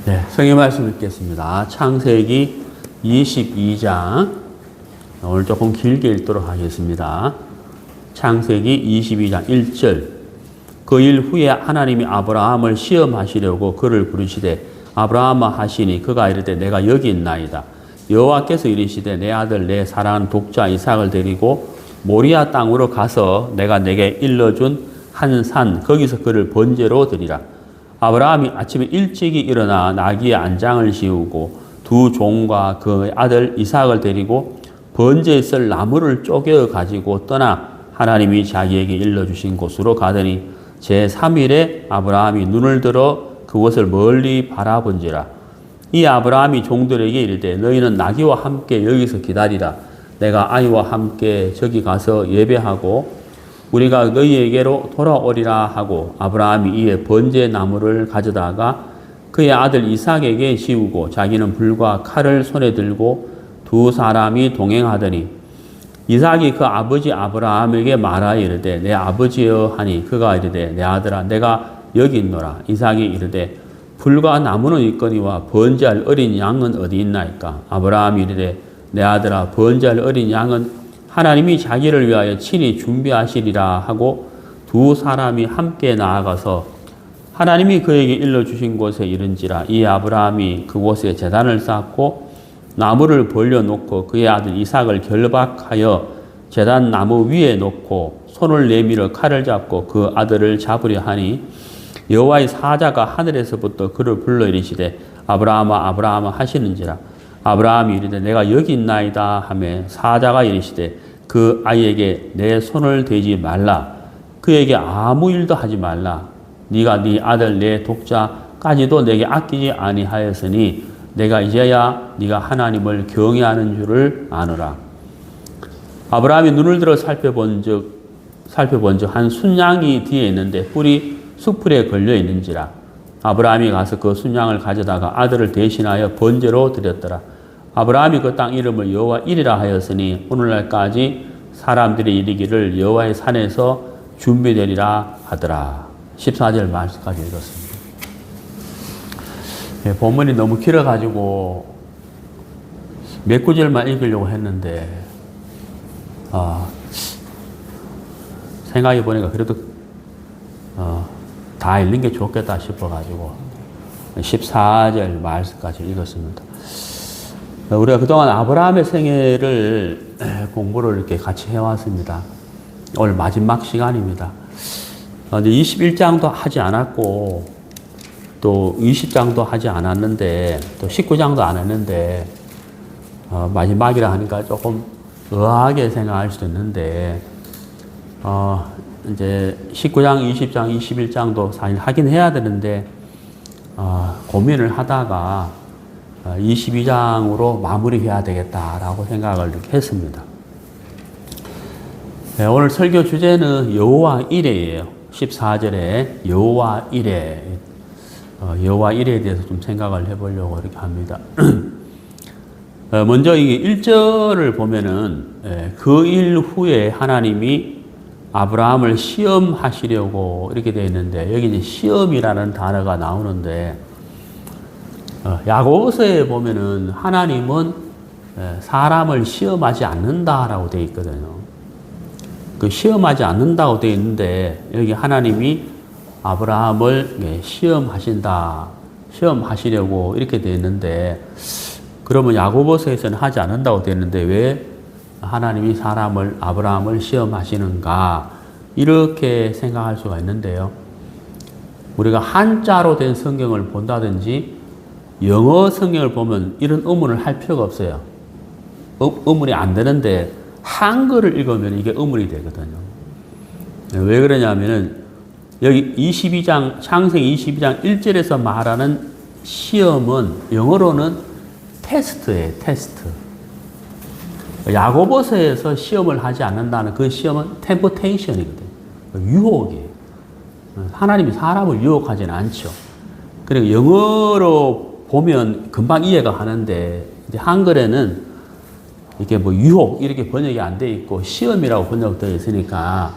네, 성경 말씀 읽겠습니다. 창세기 22장. 오늘 조금 길게 읽도록 하겠습니다. 창세기 22장 1절. 그 일 후에 하나님이 아브라함을 시험하시려고 그를 부르시되 아브라함아 하시니 그가 이르되 내가 여기 있나이다. 여호와께서 이르시되 내 아들 내 사랑하는 독자 이삭을 데리고 모리아 땅으로 가서 내가 내게 일러준 한 산 거기서 그를 번제로 드리라. 아브라함이 아침에 일찍이 일어나 나귀의 안장을 씌우고 두 종과 그 아들 이삭을 데리고 번제에 쓸 나무를 쪼개어 가지고 떠나 하나님이 자기에게 일러주신 곳으로 가더니 제3일에 아브라함이 눈을 들어 그곳을 멀리 바라본지라. 이 아브라함이 종들에게 이르되 너희는 나귀와 함께 여기서 기다리라. 내가 아이와 함께 저기 가서 예배하고 우리가 너희에게로 돌아오리라 하고 아브라함이 이에 번제 나무를 가져다가 그의 아들 이삭에게 씌우고 자기는 불과 칼을 손에 들고 두 사람이 동행하더니 이삭이 그 아버지 아브라함에게 말하여 이르되 내 아버지여 하니 그가 이르되 내 아들아 내가 여기 있노라. 이삭이 이르되 불과 나무는 있거니와 번제할 어린 양은 어디 있나이까. 아브라함이 이르되 내 아들아 번제할 어린 양은 하나님이 자기를 위하여 친히 준비하시리라 하고 두 사람이 함께 나아가서 하나님이 그에게 일러주신 곳에 이른지라. 이 아브라함이 그곳에 제단을 쌓고 나무를 벌려놓고 그의 아들 이삭을 결박하여 제단 나무 위에 놓고 손을 내밀어 칼을 잡고 그 아들을 잡으려 하니 여호와의 사자가 하늘에서부터 그를 불러 이르시되 아브라함아 아브라함아 하시는지라. 아브라함이 이르되 내가 여기 있나이다 하매 사자가 이르시되 그 아이에게 내 손을 대지 말라. 그에게 아무 일도 하지 말라. 네가 네 아들 내 독자까지도 내게 아끼지 아니하였으니 내가 이제야 네가 하나님을 경외하는 줄을 아노라. 아브라함이 눈을 들어 살펴본즉 한 순양이 뒤에 있는데 뿔이 숫풀에 걸려 있는지라. 아브라함이 가서 그 순양을 가져다가 아들을 대신하여 번제로 드렸더라. 아브라함이 그 땅 이름을 여호와 일이라 하였으니 오늘날까지 사람들이 이르기를 여호와의 산에서 준비되리라 하더라. 14절 말씀까지 읽었습니다. 네, 본문이 너무 길어가지고 몇 구절만 읽으려고 했는데 생각해 보니까 그래도 다 읽는 게 좋겠다 싶어가지고 14절 말씀까지 읽었습니다. 우리가 그동안 아브라함의 생애를 공부를 이렇게 같이 해왔습니다. 오늘 마지막 시간입니다. 21장도 하지 않았고 또 20장도 하지 않았는데 또 19장도 안 했는데 마지막이라 하니까 조금 의아하게 생각할 수도 있는데 이제 19장, 20장, 21장도 사실 하긴 해야 되는데 고민을 하다가 22장으로 마무리해야 되겠다라고 생각을 했습니다. 네, 오늘 설교 주제는 여호와 이레예요. 14절에 여호와 이레, 여호와 이레에 대해서 좀 생각을 해보려고 이렇게 합니다. 먼저 이게 1절을 보면은 그 일 후에 하나님이 아브라함을 시험하시려고 이렇게 되어 있는데 여기 이제 시험이라는 단어가 나오는데 야고보서에 보면은 하나님은 사람을 시험하지 않는다라고 되어 있거든요. 그 시험하지 않는다고 되어 있는데 여기 하나님이 아브라함을 시험하시려고 이렇게 되어 있는데 그러면 야고보서에서는 하지 않는다고 되어 있는데 왜 하나님이 아브라함을 시험하시는가 이렇게 생각할 수가 있는데요. 우리가 한자로 된 성경을 본다든지 영어 성경을 보면 이런 의문을 할 필요가 없어요. 의문이 안 되는데 한글을 읽으면 이게 의문이 되거든요. 왜 그러냐면은 여기 22장, 창세기 22장 1절에서 말하는 시험은 영어로는 테스트예요, 테스트. 야고보서에서 시험을 하지 않는다는 그 시험은 템포테이션이거든요. 유혹이에요. 하나님이 사람을 유혹하지는 않죠. 그리고 영어로 보면 금방 이해가 가는데 이제 한글에는 이게 뭐 유혹 이렇게 번역이 안 돼 있고 시험이라고 번역되어 있으니까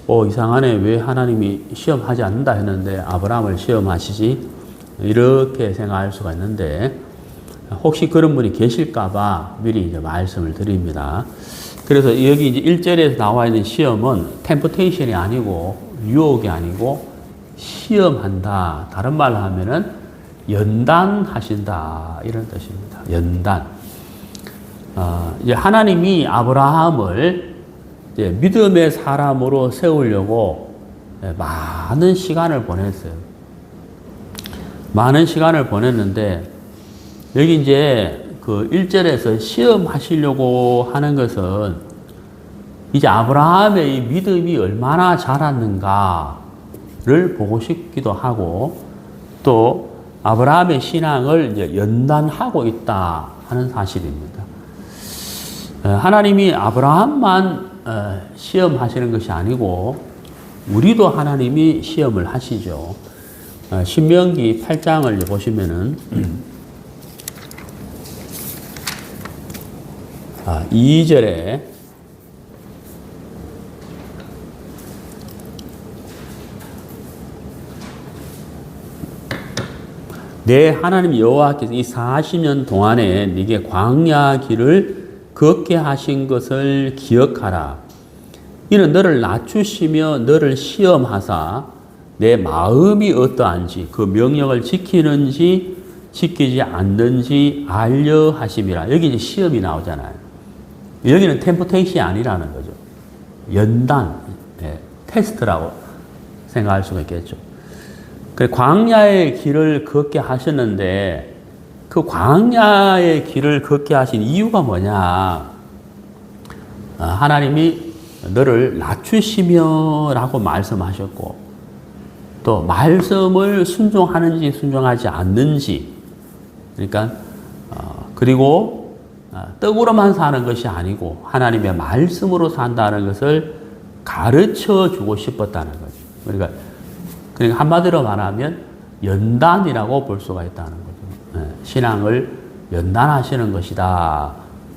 이상하네. 왜 하나님이 시험하지 않는다 했는데 아브라함을 시험하시지? 이렇게 생각할 수가 있는데, 혹시 그런 분이 계실까봐 미리 이제 말씀을 드립니다. 그래서 여기 이제 1절에서 나와 있는 시험은 템프테이션이 아니고, 유혹이 아니고, 시험한다. 다른 말로 하면은 연단하신다. 이런 뜻입니다. 연단. 이제 하나님이 아브라함을 이제 믿음의 사람으로 세우려고 많은 시간을 보냈어요. 많은 시간을 보냈는데, 여기 이제 그 1절에서 시험하시려고 하는 것은 이제 아브라함의 이 믿음이 얼마나 자랐는가를 보고 싶기도 하고, 또 아브라함의 신앙을 이제 연단하고 있다 하는 사실입니다. 하나님이 아브라함만 시험하시는 것이 아니고 우리도 하나님이 시험을 하시죠. 신명기 8장을 보시면은 2절에 내 하나님 여호와께서 이 40년 동안에 네게 광야 길을 걷게 하신 것을 기억하라. 이는 너를 낮추시며 너를 시험하사 내 마음이 어떠한지 그 명령을 지키는지 지키지 않는지 알려 하심이라. 여기 이제 시험이 나오잖아요. 여기는 템포테이션이 아니라는 거죠. 연단, 테스트라고 생각할 수가 있겠죠. 광야의 길을 걷게 하셨는데 그 광야의 길을 걷게 하신 이유가 뭐냐? 하나님이 너를 낮추시며 라고 말씀하셨고, 또 말씀을 순종하는지 순종하지 않는지, 그러니까 그리고 떡으로만 사는 것이 아니고 하나님의 말씀으로 산다는 것을 가르쳐 주고 싶었다는 거죠. 그러니까 한마디로 말하면 연단이라고 볼 수가 있다는 거죠. 신앙을 연단하시는 것이다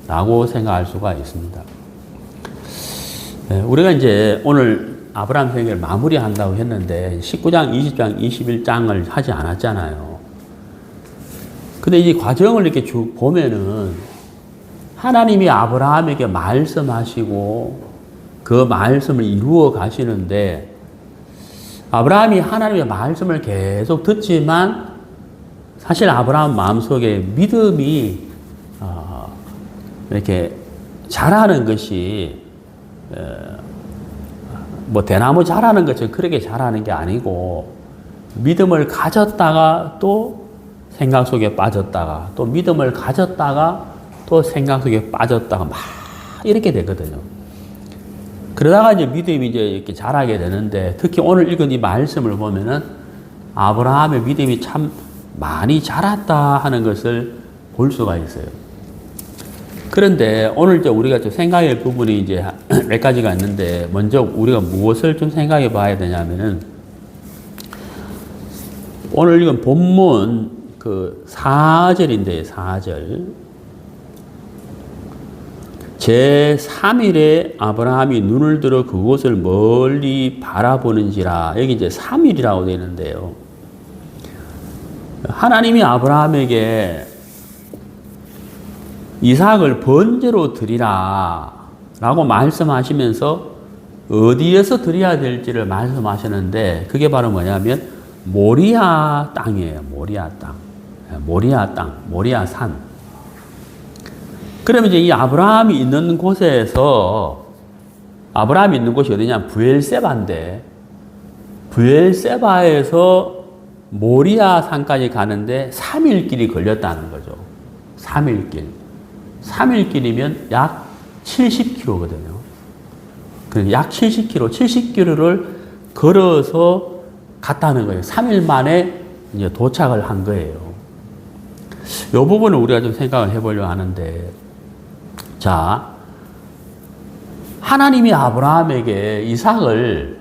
라고 생각할 수가 있습니다. 우리가 이제 오늘 아브라함 생애를 마무리한다고 했는데 19장, 20장, 21장을 하지 않았잖아요. 근데 이 과정을 이렇게 쭉 보면은 하나님이 아브라함에게 말씀하시고 그 말씀을 이루어 가시는데, 아브라함이 하나님의 말씀을 계속 듣지만 사실 아브라함 마음속에 믿음이 이렇게 자라는 것이 뭐 대나무 자라는 것처럼 그렇게 자라는 게 아니고, 믿음을 가졌다가 또 생각 속에 빠졌다가 또 믿음을 가졌다가 또 생각 속에 빠졌다가 막 이렇게 되거든요. 그러다가 이제 믿음이 이제 이렇게 자라게 되는데, 특히 오늘 읽은 이 말씀을 보면은 아브라함의 믿음이 참 많이 자랐다 하는 것을 볼 수가 있어요. 그런데 오늘 이제 우리가 좀 생각할 부분이 이제 몇 가지가 있는데, 먼저 우리가 무엇을 좀 생각해 봐야 되냐면은, 오늘 읽은 본문 그 4절인데 4절. 제3일에 아브라함이 눈을 들어 그곳을 멀리 바라보는지라. 여기 이제 3일이라고 되어 있는데요. 하나님이 아브라함에게 이삭을 번제로 드리라 라고 말씀하시면서 어디에서 드려야 될지를 말씀하셨는데, 그게 바로 뭐냐면 모리아 땅이에요. 모리아 땅. 모리아 땅, 모리아 산. 그러면 이제 이 아브라함이 있는 곳에서, 아브라함이 있는 곳이 어디냐? 부엘세바인데, 부엘세바에서 모리아 산까지 가는데 3일 길이 걸렸다는 거죠. 3일 길. 3일 길이면 약 70km거든요. 약 70km, 70km를 걸어서 갔다는 거예요. 3일 만에 이제 도착을 한 거예요. 이 부분을 우리가 좀 생각을 해보려고 하는데, 자, 하나님이 아브라함에게 이삭을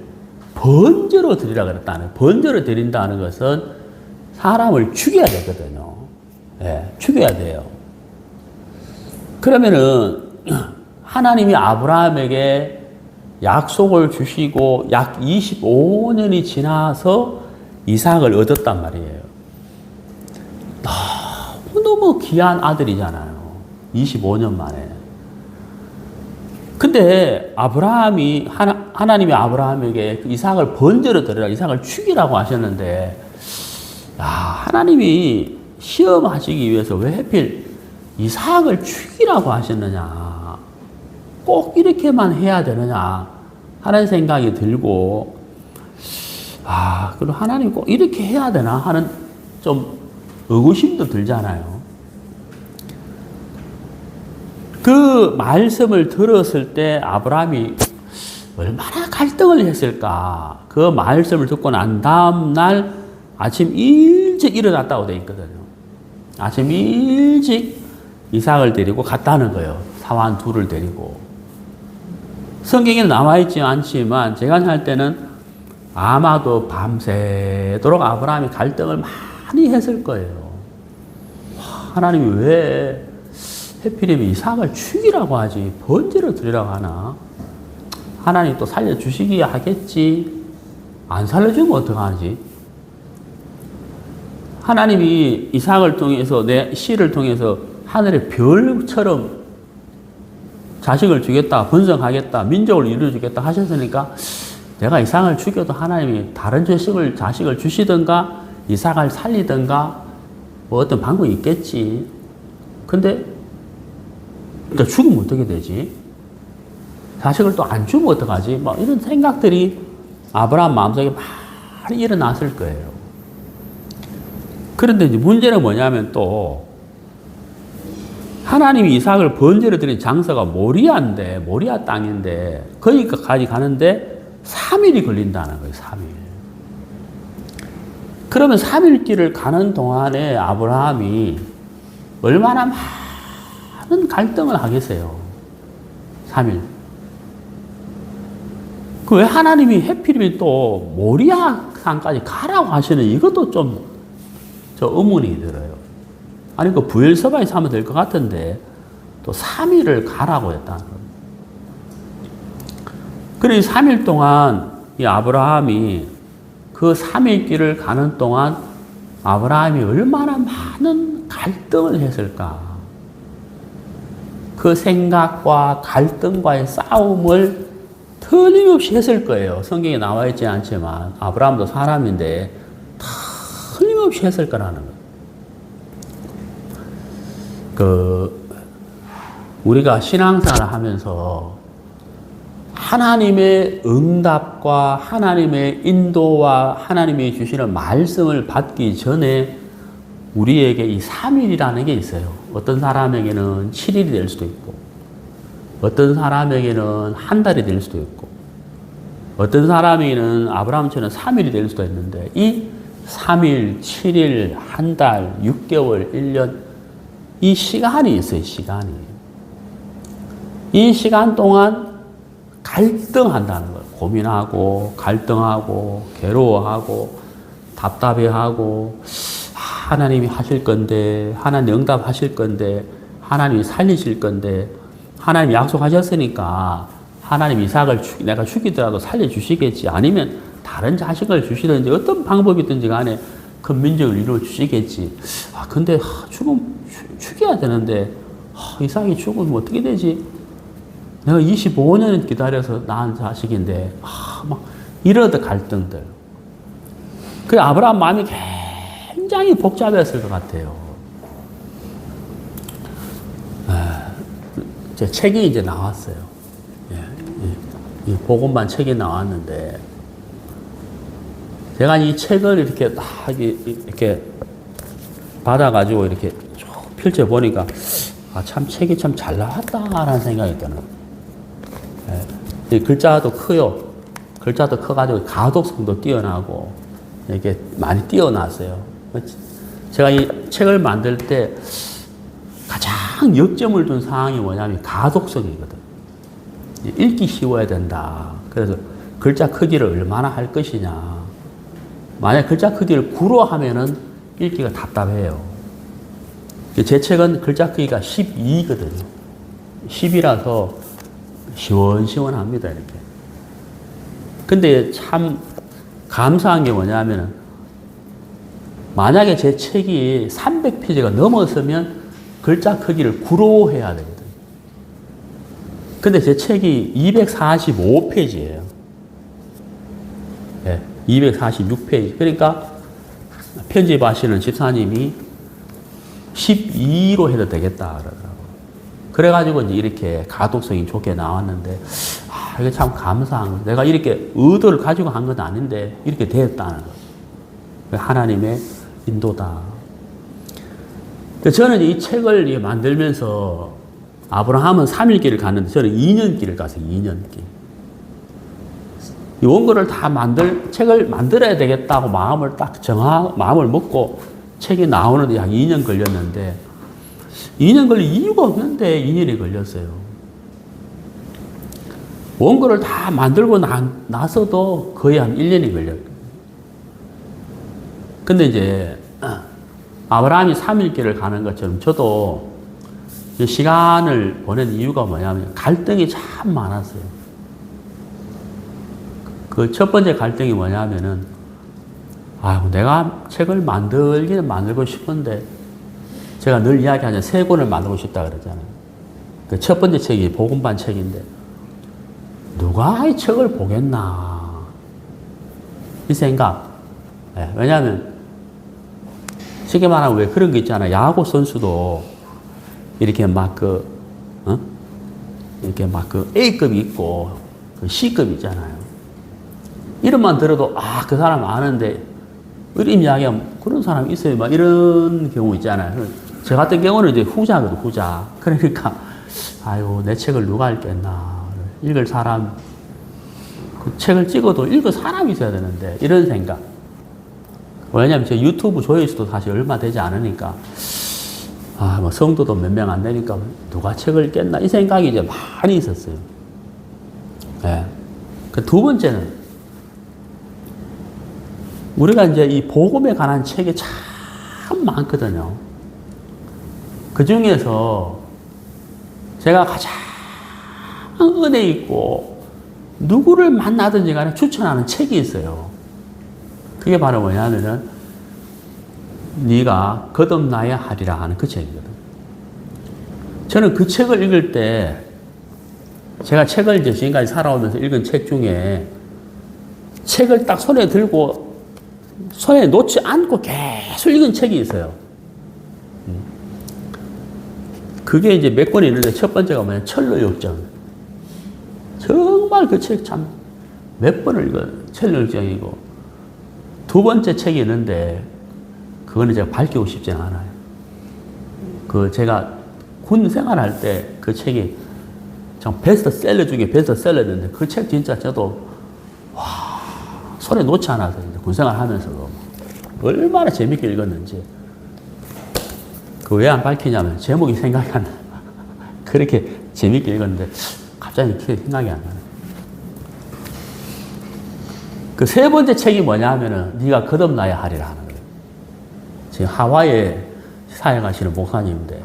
번제로 드리라 그랬다는, 번제로 드린다는 것은 사람을 죽여야 되거든요. 죽여야 돼요. 그러면은 하나님이 아브라함에게 약속을 주시고 약 25년이 지나서 이삭을 얻었단 말이에요. 너무 귀한 아들이잖아요. 25년 만에. 근데 아브라함이, 하나님이 아브라함에게 그 이삭을 번제로 드리라, 이삭을 죽이라고 하셨는데, 야, 하나님이 시험하시기 위해서 왜 하필 이삭을 죽이라고 하셨느냐. 꼭 이렇게만 해야 되느냐 하는 생각이 들고, 그럼 하나님 꼭 이렇게 해야 되나 하는 좀 의구심도 들잖아요. 그 말씀을 들었을 때 아브라함이 얼마나 갈등을 했을까. 그 말씀을 듣고 난 다음 날 아침 일찍 일어났다고 되어 있거든요. 아침 일찍 이삭을 데리고 갔다는 거예요. 사환 둘을 데리고. 성경에는 남아있지 않지만 제가 할 때는 아마도 밤새도록 아브라함이 갈등을 많이 했을 거예요. 하나님이 왜 해필이면 이삭을 죽이라고 하지 번제로 드리라고 하나? 하나님 또 살려주시기 하겠지. 안 살려주면 어떡하지? 하나님이 이삭을 통해서 내 씨를 통해서 하늘의 별처럼 자식을 주겠다, 번성하겠다, 민족을 이루어주겠다 하셨으니까 내가 이삭을 죽여도 하나님이 다른 자식을 주시든가 이삭을 살리든가 뭐 어떤 방법이 있겠지. 근데 그러니까 죽으면 어떻게 되지? 자식을 또 안 주면 어떡하지? 뭐 이런 생각들이 아브라함 마음속에 많이 일어났을 거예요. 그런데 이제 문제는 뭐냐면 또 하나님이 이삭을 번제로 드린 장소가 모리아 땅인데 거기까지 가는데 3일이 걸린다는 거예요. 3일. 그러면 3일 길을 가는 동안에 아브라함이 얼마나 많은 갈등을 하겠어요. 3일. 그 왜 하나님이 해필이면 또 모리아 산까지 가라고 하시는 이것도 좀 의문이 들어요. 아니, 그 부엘세바에서 하면 될 것 같은데, 또 3일을 가라고 했다는 거예요. 그래서 3일 동안 이 아브라함이 그 3일 길을 가는 동안 아브라함이 얼마나 많은 갈등을 했을까. 그 생각과 갈등과의 싸움을 틀림없이 했을 거예요. 성경에 나와 있지 않지만, 아브라함도 사람인데, 틀림없이 했을 거라는 거예요. 우리가 신앙생활을 하면서 하나님의 응답과 하나님의 인도와 하나님이 주시는 말씀을 받기 전에 우리에게 이 3일이라는 게 있어요. 어떤 사람에게는 7일이 될 수도 있고, 어떤 사람에게는 한 달이 될 수도 있고, 어떤 사람에게는 아브라함처럼 3일이 될 수도 있는데, 이 3일, 7일, 한 달, 6개월, 1년, 이 시간이 있어요, 시간이. 이 시간 동안 갈등한다는 거예요. 고민하고, 갈등하고, 괴로워하고, 답답해하고, 하나님이 하실 건데, 하나님 응답하실 건데, 하나님이 살리실 건데, 하나님 약속하셨으니까, 하나님 이삭을 내가 죽이더라도 살려주시겠지. 아니면 다른 자식을 주시든지 어떤 방법이든지 간에 그 민족을 이루어 주시겠지. 근데 죽여야 되는데, 이삭이 죽으면 어떻게 되지? 내가 25년을 기다려서 낳은 자식인데, 막 이러던 갈등들. 그 아브라함 마음이 굉장히 복잡했을 것 같아요. 제 책이 이제 나왔어요. 이 복음반 책이 나왔는데, 제가 이 책을 이렇게 딱 이렇게 받아가지고 이렇게 쭉 펼쳐보니까, 참 책이 참 잘 나왔다라는 생각이 드는 거예요. 이 글자도 커요. 글자도 커가지고 가독성도 뛰어나고, 이렇게 많이 뛰어났어요. 제가 이 책을 만들 때 가장 역점을 둔 사항이 뭐냐면 가독성이거든. 읽기 쉬워야 된다. 그래서 글자 크기를 얼마나 할 것이냐. 만약 글자 크기를 구로 하면은 읽기가 답답해요. 제 책은 글자 크기가 12거든요. 10이라서 시원시원합니다, 이렇게. 근데 참 감사한 게 뭐냐면은 만약에 제 책이 300페이지가 넘었으면 글자 크기를 9로 해야 되거든요. 근데 제 책이 245페이지예요. 네, 246페이지. 그러니까 편집하시는 집사님이 12로 해도 되겠다 그러더라고요. 그래가지고 이제 이렇게 가독성이 좋게 나왔는데, 아, 이게 참 감사한 거예요. 내가 이렇게 의도를 가지고 한 건 아닌데, 이렇게 되었다는 거예요. 하나님의 인도다. 저는 이 책을 만들면서 아브라함은 3일길을 갔는데 저는 2년길을 갔어요. 2년길. 이 원고를 다 책을 만들어야 되겠다고 마음을 먹고 책이 나오는데 약 2년 걸렸는데 2년 걸릴 이유가 없는데 2년이 걸렸어요. 원고를 다 만들고 나서도 거의 한 1년이 걸렸어요. 근데 이제 아브라함이 3일길을 가는 것처럼 저도 시간을 보낸 이유가 뭐냐면 갈등이 참 많았어요. 그 첫 번째 갈등이 뭐냐면은, 내가 책을 만들기는 만들고 싶은데, 제가 늘 이야기하잖아요. 3권을 만들고 싶다 그러잖아요. 그 첫 번째 책이 복음반 책인데, 누가 이 책을 보겠나. 이 생각. 네, 왜냐하면, 쉽게 말하면 왜 그런 거 있잖아요. 야구 선수도 이렇게 이렇게 A급이 있고, 그 C급이 있잖아요. 이름만 들어도, 그 사람 아는데, 이름 이야기하면 그런 사람이 있어요. 막 이런 경우 있잖아요. 저 같은 경우는 이제 후자거든, 후자. 그러니까, 내 책을 누가 읽겠나. 읽을 사람, 그 책을 찍어도 읽을 사람이 있어야 되는데, 이런 생각. 왜냐면 제 유튜브 조회수도 사실 얼마 되지 않으니까, 성도도 몇 명 안 되니까 누가 책을 읽겠나. 이 생각이 이제 많이 있었어요. 네. 그 두 번째는, 우리가 이제 이 복음에 관한 책이 참 많거든요. 그 중에서 제가 가장 은혜 있고 누구를 만나든지 간에 추천하는 책이 있어요. 그게 바로 뭐냐면은 네가 거듭나야 하리라 하는 그 책이거든. 저는 그 책을 읽을 때 제가 책을 이제 지금까지 살아오면서 읽은 책 중에 책을 딱 손에 들고 손에 놓지 않고 계속 읽은 책이 있어요. 그게 이제 몇 권이 있는데 첫 번째가 뭐냐, 철로역정. 정말 그 책 참 몇 번을 읽어요. 철로역정이고. 두 번째 책이 있는데 그거는 제가 밝히고 싶지는 않아요. 제가 군 생활할 때 그 책이 참 베스트셀러 중에 베스트셀러였는데 그 책 진짜 저도 손에 놓지 않았어요. 군 생활 하면서도 얼마나 재밌게 읽었는지. 그 왜 안 밝히냐면 제목이 생각이 안 나. 그렇게 재밌게 읽었는데 갑자기 생각이 안 나네. 그 세 번째 책이 뭐냐 하면은 네가 거듭나야 하리라 하는 거예요. 지금 하와이에 사역하시는 목사님인데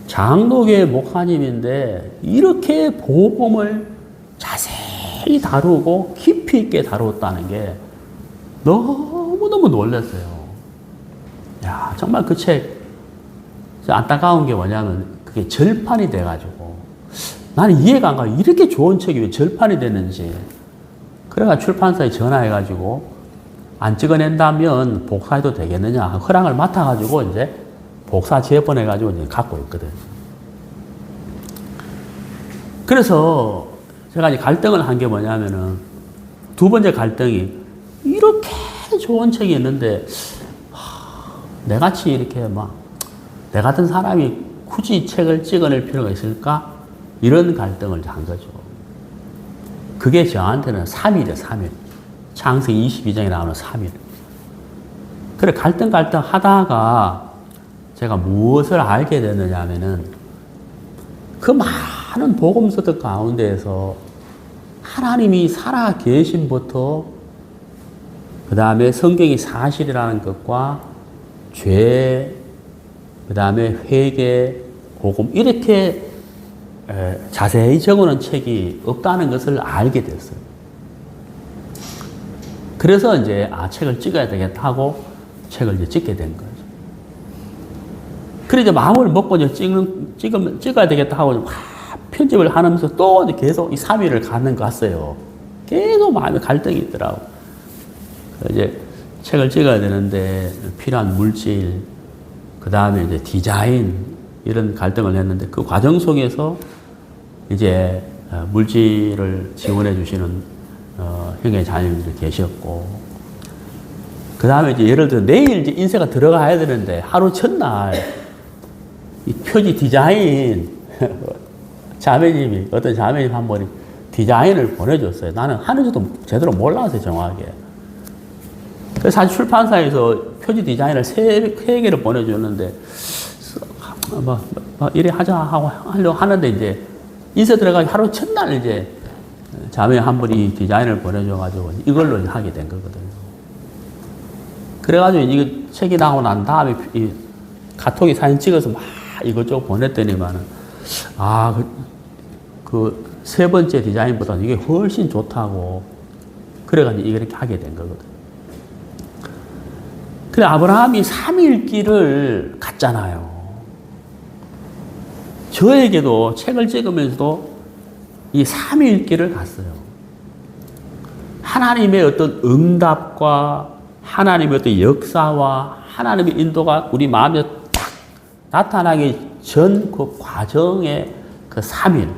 장로교회 목사님인데 이렇게 복음을 자세히 다루고 깊이 있게 다루었다는 게 너무너무 놀랐어요. 야, 정말 그 책 안타까운 게 뭐냐면 그게 절판이 돼가지고 나는 이해가 안 가요. 이렇게 좋은 책이 왜 절판이 됐는지. 그래가 출판사에 전화해가지고 안 찍어낸다면 복사해도 되겠느냐 허락을 맡아가지고 이제 복사 재본해가지고 이제 갖고 있거든. 그래서 제가 이제 갈등을 한 게 뭐냐면은 두 번째 갈등이 이렇게 좋은 책이 있는데 내같이 이렇게 내 같은 사람이 굳이 책을 찍어낼 필요가 있을까? 이런 갈등을 한 거죠. 그게 저한테는 3일이에요, 3일. 창세기 22장에 나오는 3일. 그래, 갈등 하다가 제가 무엇을 알게 됐느냐 하면은 그 많은 복음서들 가운데에서 하나님이 살아 계신부터 그 다음에 성경이 사실이라는 것과 죄, 그 다음에 회개, 복음 이렇게 자세히 적어놓은 책이 없다는 것을 알게 됐어요. 그래서 이제 책을 찍어야 되겠다 하고 책을 이제 찍게 된 거죠. 그래 이제 마음을 먹고 이제 찍어야 되겠다 하고 막 편집을 하면서 또 이제 계속 이 3일을 가는 것 같아요. 계속 마음에 갈등이 있더라고. 이제 책을 찍어야 되는데 필요한 물질, 그 다음에 이제 디자인, 이런 갈등을 했는데 그 과정 속에서 이제 물질을 지원해 주시는 형의 자녀님들이 계셨고, 그 다음에 이제 예를 들어 내일 이제 인쇄가 들어가야 되는데 하루 첫날 이 표지 디자인 자매님이, 어떤 자매님 한 분이 디자인을 보내줬어요. 나는 하는지도 제대로 몰라서 정확하게. 그래서 사실 출판사에서 표지 디자인을 세 개를 보내줬는데, 이래 하자 하려고 하는데, 이제 인쇄 들어가기 하루 첫날 이제 자매 한 분이 디자인을 보내줘가지고 이걸로 하게 된 거거든요. 그래가지고 이거 책이 나오고 난 다음에 이 카톡에 사진 찍어서 막 이것저것 보냈더니만은, 그 세 번째 디자인보다는 이게 훨씬 좋다고. 그래가지고 이렇게 하게 된 거거든. 그래, 아브라함이 3일길을 갔잖아요. 저에게도 책을 찍으면서도 이 3일길을 갔어요. 하나님의 어떤 응답과 하나님의 어떤 역사와 하나님의 인도가 우리 마음에 딱 나타나기 전 그 과정의 그 3일.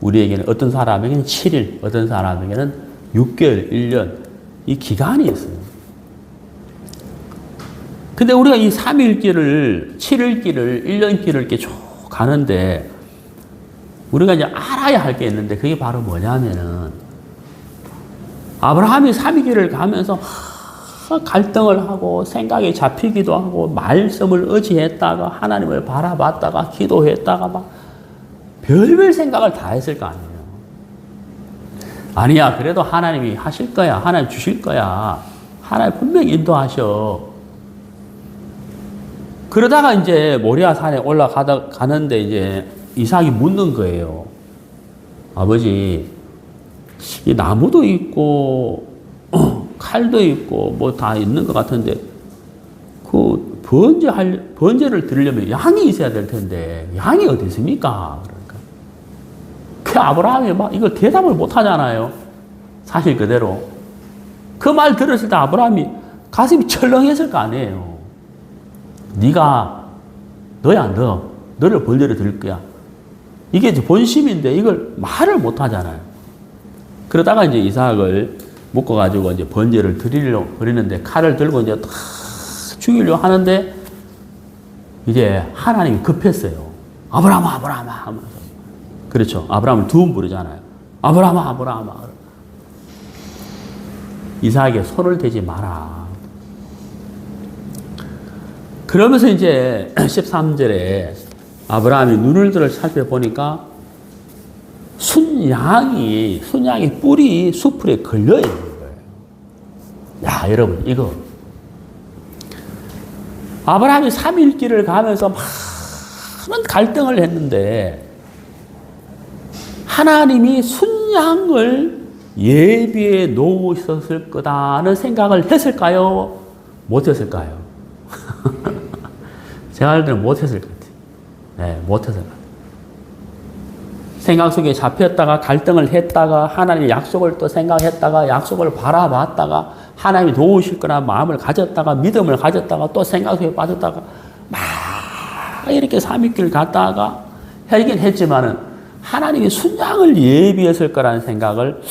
우리에게는 어떤 사람에게는 7일, 어떤 사람에게는 6개월, 1년, 이 기간이 있어요. 근데 우리가 이 3일 길을, 7일 길을, 1년 길을 이렇게 쭉 가는데, 우리가 이제 알아야 할 게 있는데, 그게 바로 뭐냐면은, 아브라함이 3일 길을 가면서 갈등을 하고, 생각이 잡히기도 하고, 말씀을 의지했다가, 하나님을 바라봤다가, 기도했다가, 막, 별별 생각을 다 했을 거 아니에요. 아니야, 그래도 하나님이 하실 거야. 하나님 주실 거야. 하나님 분명히 인도하셔. 그러다가 이제 모리아 산에 가는데 이제 이삭이 묻는 거예요. 아버지, 이 나무도 있고, 칼도 있고, 뭐 다 있는 것 같은데, 그 번제를 드리려면 양이 있어야 될 텐데, 양이 어디 있습니까? 그러니까. 그 아브라함이 막 이거 대답을 못 하잖아요. 사실 그대로. 그 말 들었을 때 아브라함이 가슴이 철렁했을 거 아니에요. 너를 번제를 드릴 거야. 이게 이제 본심인데 이걸 말을 못 하잖아요. 그러다가 이제 이삭을 묶어가지고 이제 번제를 드리는데 칼을 들고 이제 탁 죽이려고 하는데 이제 하나님이 급했어요. 아브라함아, 아브라함아 하면서. 그렇죠. 아브라함을 두 번 부르잖아요. 아브라함아, 아브라함아. 이삭에게 손을 대지 마라. 그러면서 이제 13절에 아브라함이 눈을 들어 살펴보니까 순양이 뿔이 수풀에 걸려 있는 거예요. 야, 여러분, 이거. 아브라함이 3일 길을 가면서 많은 갈등을 했는데 하나님이 순양을 예비해 놓으셨을 거다는 생각을 했을까요? 못했을까요? 제가 알 때는 못했을 것 같아요. 네, 못했을 것 같아요. 생각 속에 잡혔다가 갈등을 했다가 하나님의 약속을 또 생각했다가 약속을 바라봤다가 하나님이 도우실 거라 마음을 가졌다가 믿음을 가졌다가 또 생각 속에 빠졌다가 막 이렇게 3일길 갔다가 하긴 했지만은 하나님이 순양을 예비했을 거라는 생각을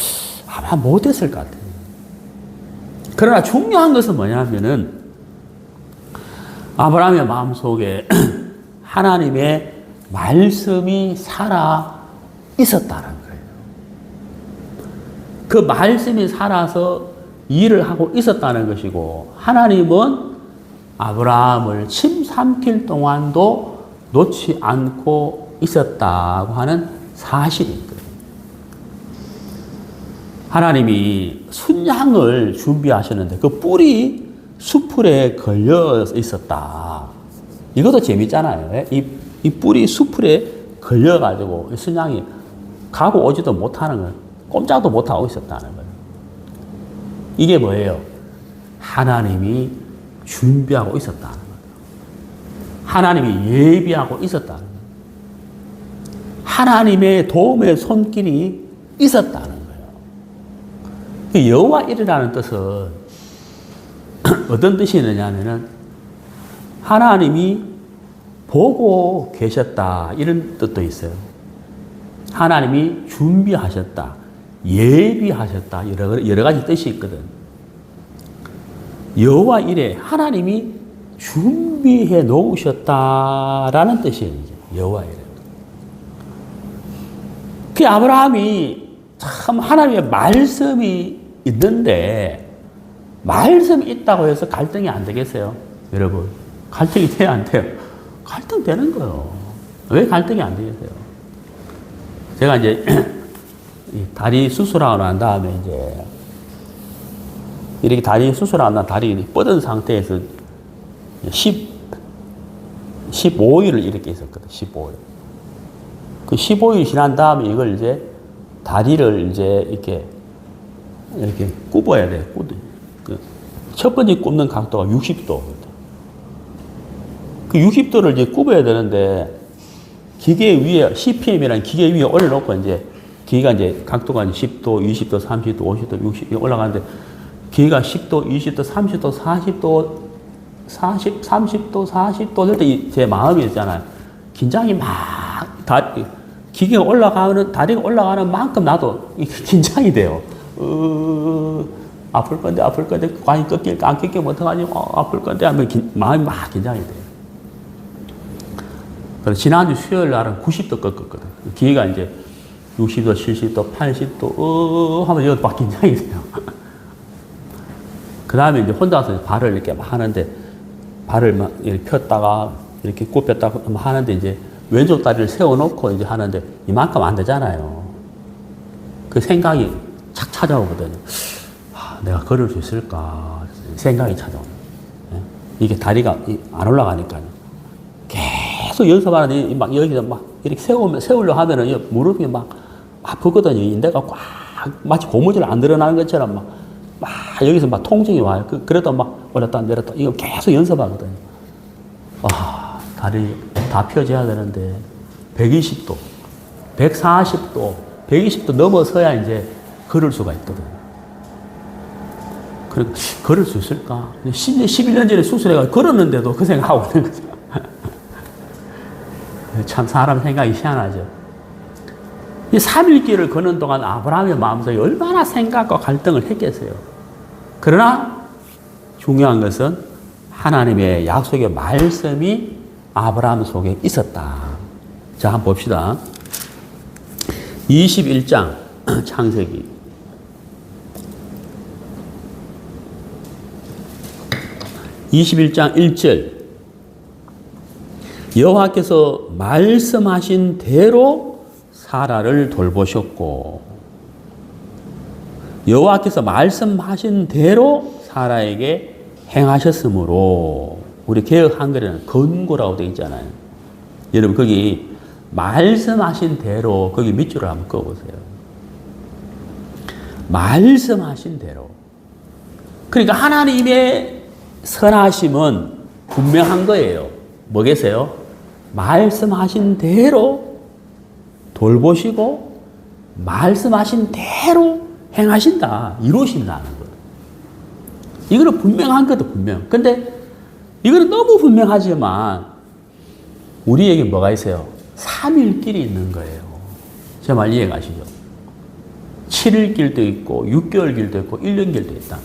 아마 못했을 것 같아요. 그러나 중요한 것은 뭐냐면은 아브라함의 마음속에 하나님의 말씀이 살아 있었다는 거예요. 그 말씀이 살아서 일을 하고 있었다는 것이고 하나님은 아브라함을 침 삼킬 동안도 놓지 않고 있었다고 하는 사실인 거예요. 하나님이 순양을 준비하셨는데 그 뿔이 수풀에 걸려 있었다. 이것도 재밌잖아요. 이 뿔이 수풀에 걸려가지고 순양이 가고 오지도 못하는 거예요. 꼼짝도 못하고 있었다는 거예요. 이게 뭐예요? 하나님이 준비하고 있었다는 거예요. 하나님이 예비하고 있었다는 거예요. 하나님의 도움의 손길이 있었다는 거예요. 여호와 이르라는 뜻은 어떤 뜻이 있느냐면은 하나님이 보고 계셨다 이런 뜻도 있어요. 하나님이 준비하셨다, 예비하셨다 여러 가지 뜻이 있거든. 여호와 이래 하나님이 준비해 놓으셨다라는 뜻이에요. 여호와 이래. 그 아브라함이 참 하나님의 말씀이 있는데 말씀이 있다고 해서 갈등이 안 되겠어요? 여러분 갈등이 돼야 안 돼요? 갈등 되는 거예요. 왜 갈등이 안 되겠어요? 제가 이제 다리 수술하고 난 다음에 이제 이렇게 다리 수술하고 난 다리 뻗은 상태에서 15일을 이렇게 있었거든. 15일. 그 15일 지난 다음에 이걸 이제 다리를 이제 이렇게 굽어야 돼. 첫 번째 굽는 각도가 60도거든. 그 60도를 이제 굽어야 되는데 기계 위에 CPM이라는 기계 위에 올려놓고 이제 기계가 이제 각도가 10도, 20도, 30도, 50도, 60도 올라가는데 기계가 10도, 20도, 30도, 40도, 30도, 40도 될 때 제 마음이 있잖아요. 긴장이 기계가 올라가는, 다리가 올라가는 만큼 나도 긴장이 돼요. 아플 건데, 관이 꺾일까, 안 꺾이면 어떡하지? 아플 건데 하면 마음이 막 긴장이 돼요. 그래서 지난주 수요일 날은 90도 꺾었거든. 기계가 이제 60도, 70도, 80도, 하면 여기 막 긴장이 돼요. 그 다음에 이제 혼자서 발을 이렇게 막 하는데, 발을 막 이렇게 폈다가, 이렇게 굽혔다가 하는데, 이제 왼쪽 다리를 세워놓고 이제 하는데, 이만큼 안 되잖아요. 그 생각이 착 찾아오거든요. 내가 걸을 수 있을까? 생각이 찾아오는 거예요. 이게 다리가 안 올라가니까요. 계속 연습하는데, 막 여기서 막 이렇게 세우려고 하면은 무릎이 막 아프거든요. 인대가 꽉, 마치 고무줄 안 드러나는 것처럼 막 여기서 막 통증이 와요. 그래도 막 올렸다 내렸다. 이거 계속 연습하거든요. 다리 다 펴져야 되는데, 120도, 140도, 120도 넘어서야 이제 걸을 수가 있거든요. 걸을 수 있을까? 11년 전에 수술해가 걸었는데도 그 생각하고 있는 거죠. 참 사람 생각이 희한하죠. 이 3일길을 걷는 동안 아브라함의 마음속에 얼마나 생각과 갈등을 했겠어요. 그러나 중요한 것은 하나님의 약속의 말씀이 아브라함 속에 있었다. 자, 한번 봅시다. 21장 창세기. 21장 1절. 여호와께서 말씀하신 대로 사라를 돌보셨고, 여호와께서 말씀하신 대로 사라에게 행하셨으므로, 우리 개역 한글에는 건고라고 되어 있잖아요. 여러분 거기 말씀하신 대로 거기 밑줄을 한번 그어보세요. 말씀하신 대로. 그러니까 하나님의 선하심은 분명한 거예요. 뭐겠어요? 말씀하신 대로 돌보시고 말씀하신 대로 행하신다. 이루신다는 거예요. 이거는 분명한 것도 분명. 근데 이거는 너무 분명하지만 우리에게 뭐가 있어요? 3일 길이 있는 거예요. 제 말 이해 가시죠? 7일 길도 있고 6개월 길도 있고 1년 길도 있다.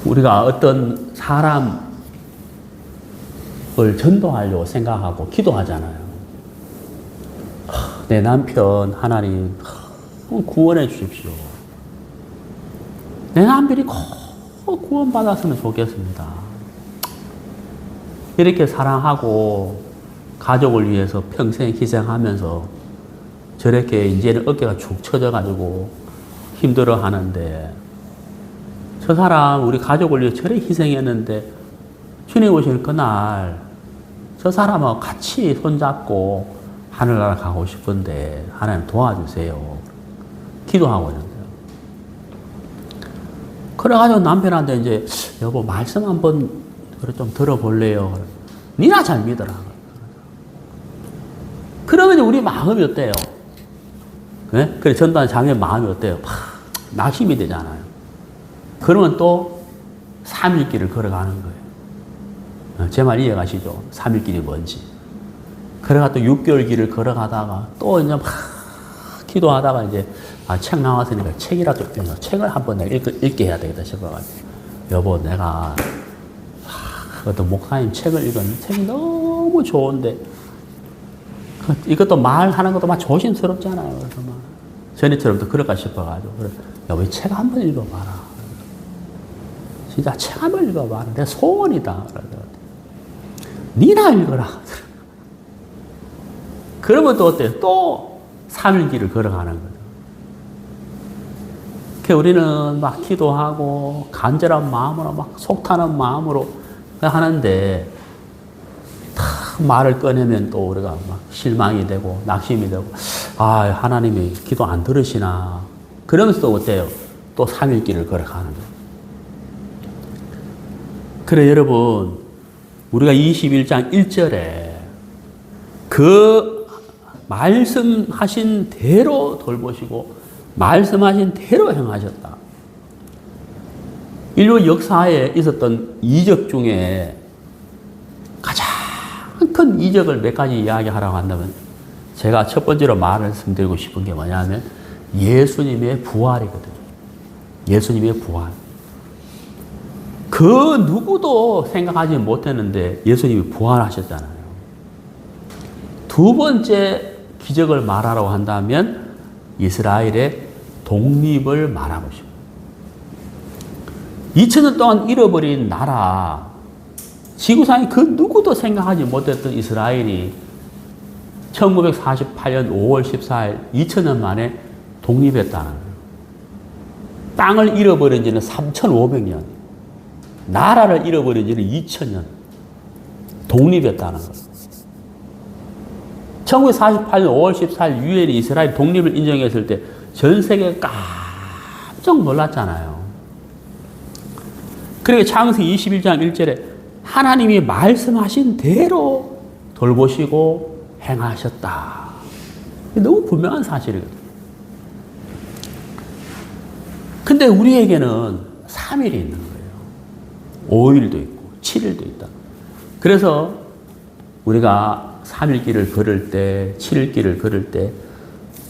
우리가 어떤 사람을 전도하려고 생각하고 기도하잖아요. 내 남편 하나님 구원해 주십시오. 내 남편이 꼭 구원받았으면 좋겠습니다. 이렇게 사랑하고 가족을 위해서 평생 희생하면서 저렇게 이제는 어깨가 축 처져가지고 힘들어 하는데, 저 사람 우리 가족을 위해 저렇게 희생했는데 주님 오실 그날 저 사람하고 같이 손잡고 하늘나라 가고 싶은데 하나님 도와주세요. 기도하고 있는데요. 그래가지고 남편한테 이제 여보 말씀 한번 좀 들어볼래요. 니나 잘 믿어라. 그러면 우리 마음이 어때요? 네? 그래 전도하는 자매 마음이 어때요? 낙심이 되잖아요. 그러면 또 3일 길을 걸어가는 거예요. 제 말 이해가시죠? 3일 길이 뭔지. 그래가 또 6개월 길을 걸어가다가 또 이제 막 기도하다가 이제 책 나왔으니까 책이라도 책을 한번 내가 읽게 해야 되겠다 싶어가지고 여보 내가 어떤 목사님 책을 읽었는데 책이 너무 좋은데 이것도 말하는 것도 막 조심스럽잖아요. 그래서 막 전에처럼도 그럴까 싶어가지고 그래 여보 이 책 한번 읽어봐라. 진짜 책 한번 읽어봐라. 내 소원이다. 니나 읽어라. 그러면 또 어때요? 또 3일 길을 걸어가는 거죠. 우리는 막 기도하고 간절한 마음으로 막 속타는 마음으로 하는데 탁 말을 꺼내면 또 우리가 막 실망이 되고 낙심이 되고 하나님이 기도 안 들으시나 그러면서 또 어때요? 또 3일 길을 걸어가는 거예요. 그래 여러분 우리가 21장 1절에 그 말씀하신 대로 돌보시고 말씀하신 대로 행하셨다. 인류 역사에 있었던 이적 중에 가장 큰 이적을 몇 가지 이야기하라고 한다면 제가 첫 번째로 말씀드리고 싶은 게 뭐냐면 예수님의 부활이거든요. 예수님의 부활. 그 누구도 생각하지 못했는데 예수님이 부활하셨잖아요. 두 번째 기적을 말하라고 한다면 이스라엘의 독립을 말하고 싶어요. 2000년 동안 잃어버린 나라, 지구상에 그 누구도 생각하지 못했던 이스라엘이 1948년 5월 14일 2000년 만에 독립했다는 거예요. 땅을 잃어버린 지는 3500년, 나라를 잃어버린 지는 2000년, 독립했다는 거예요. 1948년 5월 14일 유엔이 이스라엘 독립을 인정했을 때 전 세계가 깜짝 놀랐잖아요. 그러니까 창세기 21장 1절에 하나님이 말씀하신 대로 돌보시고 행하셨다. 너무 분명한 사실이거든요. 근데 우리에게는 3일이 있는 거예요. 5일도 있고 7일도 있다. 그래서 우리가 3일 길을 걸을 때, 7일 길을 걸을 때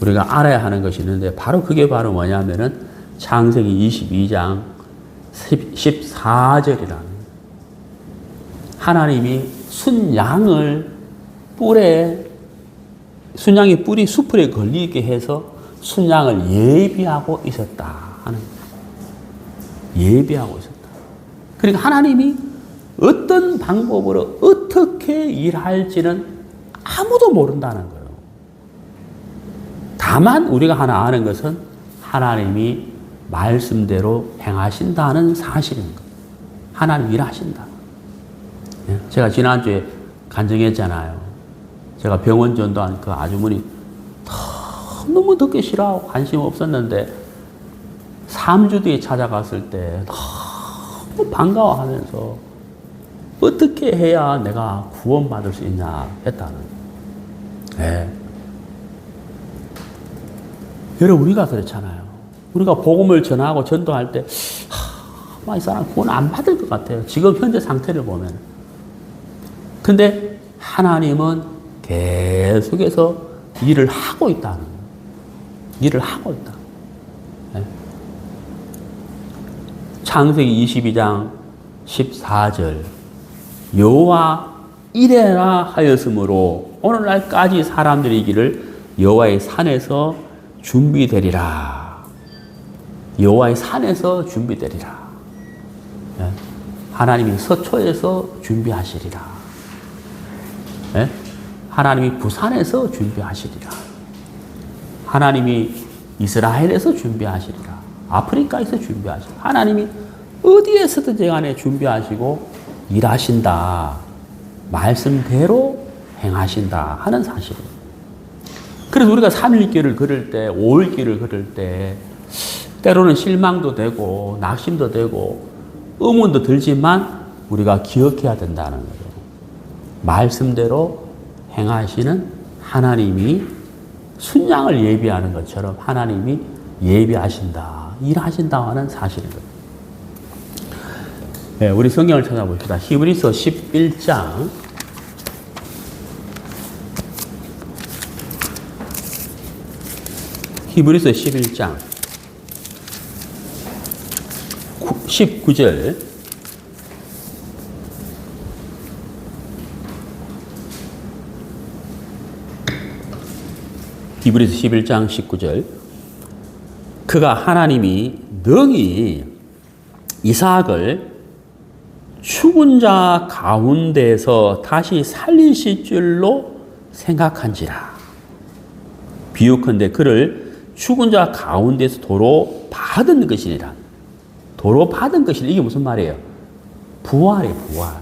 우리가 알아야 하는 것이 있는데 바로 그게 바로 뭐냐면은 창세기 22장 14절이라는 하나님이 순양을 순양의 뿔이 수풀에 걸리게 해서 순양을 예비하고 있었다 하는 거예요. 예비하고 있었다. 그러니까 하나님이 어떤 방법으로 어떻게 일할지는 아무도 모른다는 거예요. 다만 우리가 하나 아는 것은 하나님이 말씀대로 행하신다는 사실인 거예요. 하나님 일하신다. 제가 지난주에 간증했잖아요. 제가 병원 전도한 그 아주머니 너무 듣기 싫어하고 관심 없었는데 3주 뒤에 찾아갔을 때 너무 반가워하면서 어떻게 해야 내가 구원받을 수 있냐 했다는 거예요. 여러분 우리가 그렇잖아요. 우리가 복음을 전하고 전도할 때 이 사람 구원 안 받을 것 같아요. 지금 현재 상태를 보면. 근데 하나님은 계속해서 일을 하고 있다는 거예요. 일을 하고 있다. 창세기 22장 14절 여호와 이래라 하였으므로 오늘날까지 사람들이 이기를 여호와의 산에서 준비되리라. 여호와의 산에서 준비되리라. 하나님이 서초에서 준비하시리라. 하나님이 부산에서 준비하시리라. 하나님이 이스라엘에서 준비하시리라. 아프리카에서 준비하시리라. 하나님이 어디에서든지 간에 준비하시고 일하신다. 말씀대로 행하신다 하는 사실이에요. 그래서 우리가 3일 길을 걸을 때, 5일 길을 걸을 때 때로는 실망도 되고 낙심도 되고 의문도 들지만 우리가 기억해야 된다는 거죠. 말씀대로 행하시는 하나님이 순양을 예비하는 것처럼 하나님이 예비하신다, 일하신다 하는 사실입니다. 네, 우리 성경을 찾아봅시다. 히브리서 11장 19절 히브리서 11장 19절 그가 하나님이 능히 이삭을 죽은 자 가운데서 다시 살리실 줄로 생각한지라. 비유컨대 그를 죽은 자 가운데서 도로 받은 것이니라. 도로 받은 것이라. 이게 무슨 말이에요? 부활이에요, 부활.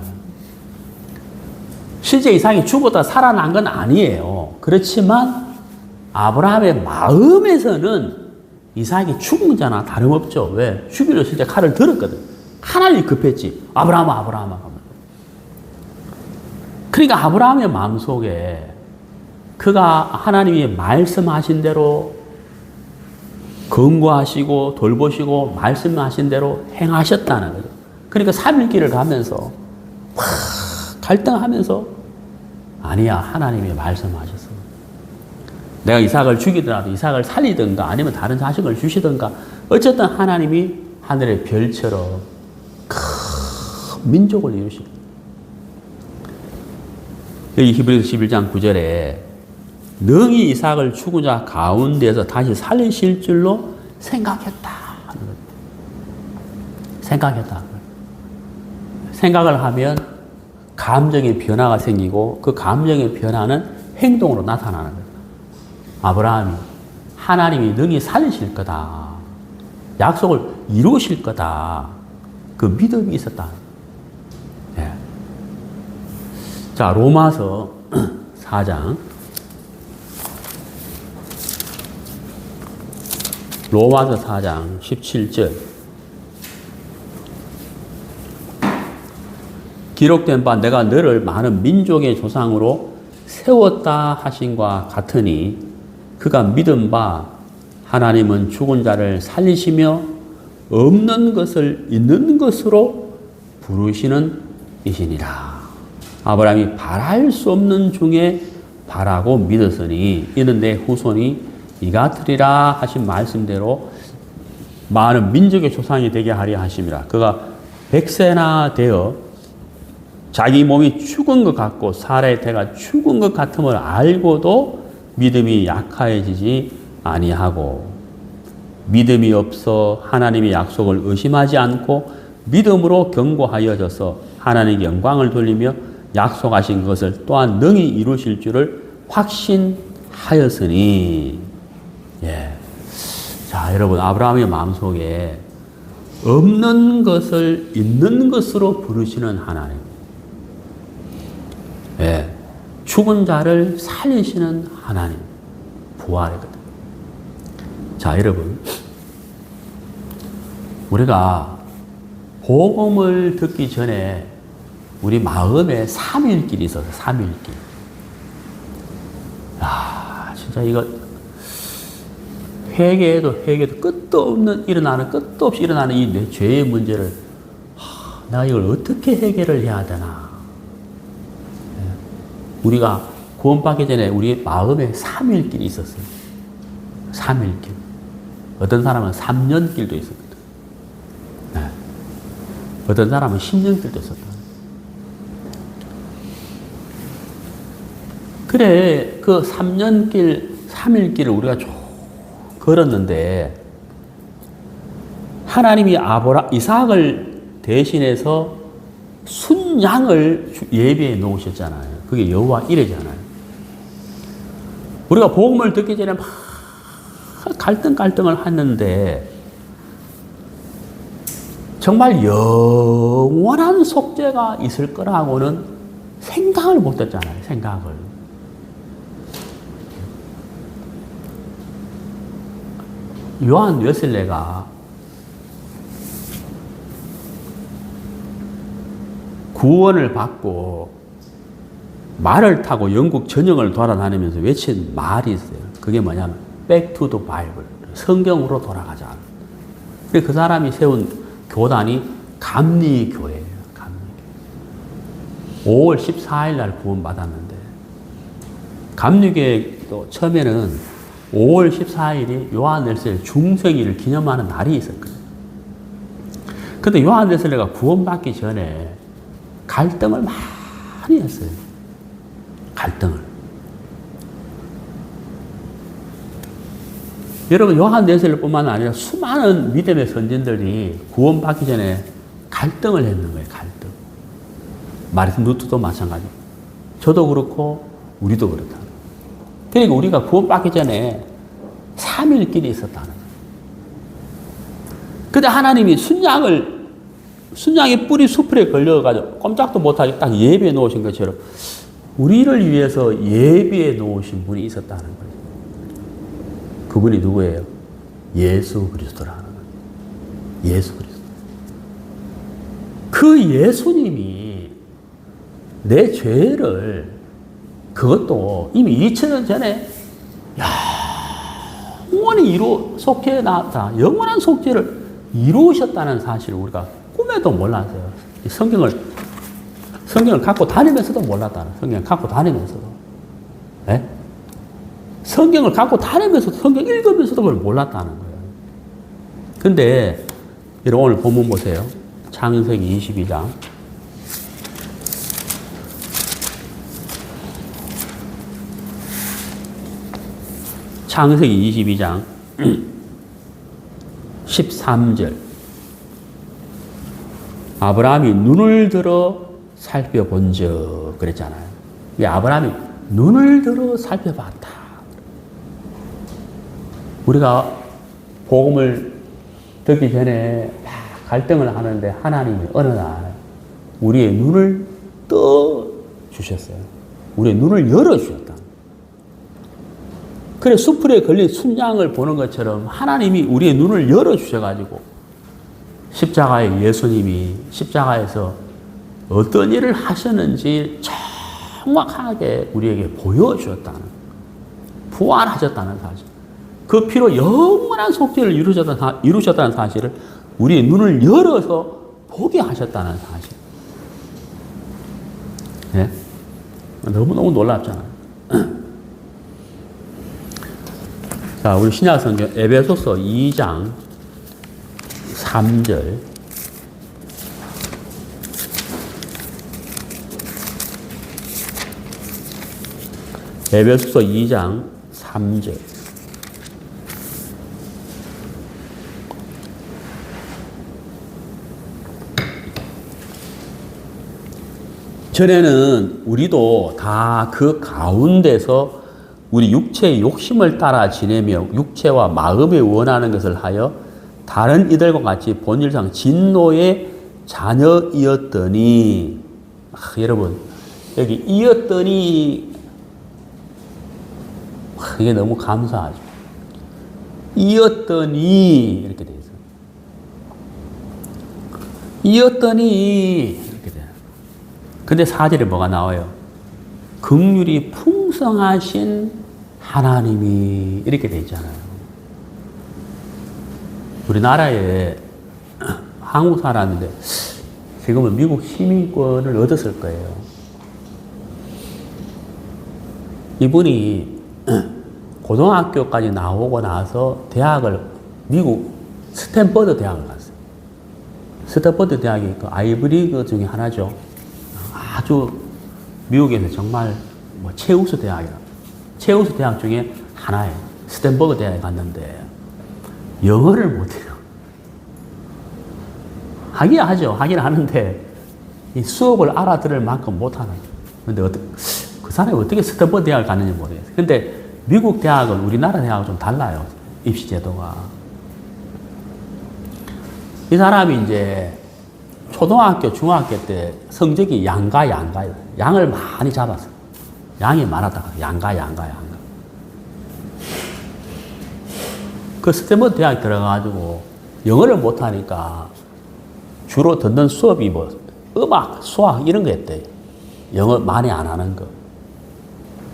실제 이삭이 죽었다 살아난 건 아니에요. 그렇지만 아브라함의 마음에서는 이삭이 죽은 자나 다름없죠. 왜? 죽이려 실제 칼을 들었거든. 하나님이 급했지. 아브라함아. 그러니까 아브라함의 마음속에 그가 하나님이 말씀하신 대로 근거하시고 돌보시고 말씀하신 대로 행하셨다는 거죠. 그러니까 3일길을 가면서 갈등하면서 아니야, 하나님이 말씀하셨어. 내가 이삭을 죽이더라도 이삭을 살리든가 아니면 다른 자식을 주시든가 어쨌든 하나님이 하늘의 별처럼 큰 민족을 이루시고 여기 히브리서 11장 9절에 능히 이삭을 죽은 자 가운데서 다시 살리실 줄로 생각했다. 생각했다. 생각을 하면 감정의 변화가 생기고 그 감정의 변화는 행동으로 나타나는 거예요. 아브라함이 하나님이 능히 살리실 거다. 약속을 이루실 거다. 그 믿음이 있었다. 네. 자, 로마서 4장. 로마서 4장 17절. 기록된 바 내가 너를 많은 민족의 조상으로 세웠다 하신과 같으니 그가 믿은 바 하나님은 죽은 자를 살리시며 없는 것을 있는 것으로 부르시는 이시니라. 아브라함이 바랄 수 없는 중에 바라고 믿었으니 이는 내 후손이 이같으리라 하신 말씀대로 많은 민족의 조상이 되게 하려 하심이라. 그가 100세나 되어 자기 몸이 죽은 것 같고 사라의 태가 죽은 것 같음을 알고도 믿음이 약해지지 아니하고 믿음이 없어 하나님의 약속을 의심하지 않고 믿음으로 견고하여져서 하나님께 영광을 돌리며 약속하신 것을 또한 능히 이루실 줄을 확신하였으니. 예. 자, 여러분, 아브라함의 마음속에 없는 것을 있는 것으로 부르시는 하나님. 예. 죽은 자를 살리시는 하나님. 부활이거든. 자, 여러분. 우리가 복음을 듣기 전에 우리 마음에 3일길이 있어서 3일길. 야, 진짜 이거 회개해도 끝도 없는 끝도 없이 일어나는 이 내 죄의 문제를 내가 이걸 어떻게 해결을 해야 되나. 우리가 구원받기 전에 우리 마음에 3일길이 있었어요. 3일길. 어떤 사람은 3년길도 있었거든. 네. 어떤 사람은 10년길도 있었다. 그래, 그 3년길, 3일길을 우리가 쭉 걸었는데, 하나님이 이삭을 대신해서 순양을 예비해 놓으셨잖아요. 그게 여호와 이레잖아요. 우리가 복음을 듣기 전에 막 갈등을 했는데, 정말 영원한 속죄가 있을 거라고는 생각을 못 했잖아요. 생각을. 요한 웨슬레가 구원을 받고 말을 타고 영국 전역을 돌아다니면서 외친 말이 있어요. 그게 뭐냐면 Back to the Bible. 성경으로 돌아가자. 그 사람이 세운 교단이 감리교회예요. 감리교회. 5월 14일 날 구원받았는데 감리교회도 처음에는 5월 14일이 요한 웨슬레 중생일을 기념하는 날이 있었거든요. 근데 요한 웨슬레가 구원받기 전에 갈등을 많이 했어요. 갈등을. 여러분, 요한 웨슬레뿐만 아니라 수많은 믿음의 선진들이 구원받기 전에 갈등을 했는 거예요. 갈등. 마르틴 루터도 마찬가지고, 저도 그렇고 우리도 그렇다. 그러니까 우리가 구원받기 전에 3일길이 있었다는 거예요. 근데 하나님이 순양의 뿌리 수풀에 걸려가지고 꼼짝도 못하게 딱 예비해 놓으신 것처럼 우리를 위해서 예비해 놓으신 분이 있었다는 거예요. 그분이 누구예요? 예수 그리스도라는 거예요. 예수 그리스도. 그 예수님이 내 죄를 그것도 이미 2000년 전에 영원히 속죄해 놨다. 영원한 속죄를 이루셨다는 사실을 우리가 꿈에도 몰랐어요. 성경을 갖고 다니면서도 몰랐다는. 성경을 갖고 다니면서도. 네? 성경을 갖고 다니면서도, 성경 읽으면서도 그걸 몰랐다는 거예요. 근데, 오늘 본문 보세요. 창세기 22장. 창세기 22장 13절. 아브라함이 눈을 들어 살펴본즉 그랬잖아요. 이 아브라함이 눈을 들어 살펴봤다. 우리가 복음을 듣기 전에 갈등을 하는데 하나님이 어느 날 우리의 눈을 떠 주셨어요. 우리의 눈을 열어 주셨다. 그래 수풀에 걸린 순양을 보는 것처럼 하나님이 우리의 눈을 열어 주셔가지고 십자가의 예수님이 십자가에서 어떤 일을 하셨는지 정확하게 우리에게 보여주셨다는, 부활하셨다는 사실. 그 피로 영원한 속죄를 이루셨다는 사실을 우리의 눈을 열어서 보게 하셨다는 사실. 네? 너무너무 놀랍잖아요. 자, 우리 신약성경 에베소서 2장 3절. 에베소서 2장 3절. 전에는 우리도 다 그 가운데서 우리 육체의 욕심을 따라 지내며 육체와 마음에 원하는 것을 하여 다른 이들과 같이 본질상 진노의 자녀이었더니, 여러분 여기 이었더니 이게 너무 감사하죠. 이었더니 이렇게 돼 있어요. 이었더니 이렇게 돼요. 근데 4절에 뭐가 나와요? 긍휼이 풍성하신 하나님이 이렇게 돼 있잖아요. 우리나라에 한국 사람인데 지금은 미국 시민권을 얻었을 거예요. 이분이 고등학교까지 나오고 나서 대학을 미국 스탠퍼드 대학을 갔어요. 스탠퍼드 대학이 그 아이브리그 중에 하나죠. 아주 미국에서 정말 뭐 최우수 대학이라. 최우수 대학 중에 하나예요. 스탠퍼드 대학에 갔는데 영어를 못해요. 하긴 하죠. 하긴 하는데 이 수업을 알아들을 만큼 못하는. 그런데 그 사람이 어떻게 스탠퍼드 대학을 갔는지 모르겠어요. 근데 미국 대학은 우리나라 대학은 좀 달라요. 입시 제도가. 이 사람이 이제 초등학교, 중학교 때 성적이 양가예요. 양을 많이 잡았어요. 양이 많았다가 양가. 그 스탠퍼드 대학 들어가가지고 영어를 못하니까 주로 듣는 수업이 뭐 음악, 수학 이런 거 했대. 영어 많이 안 하는 거.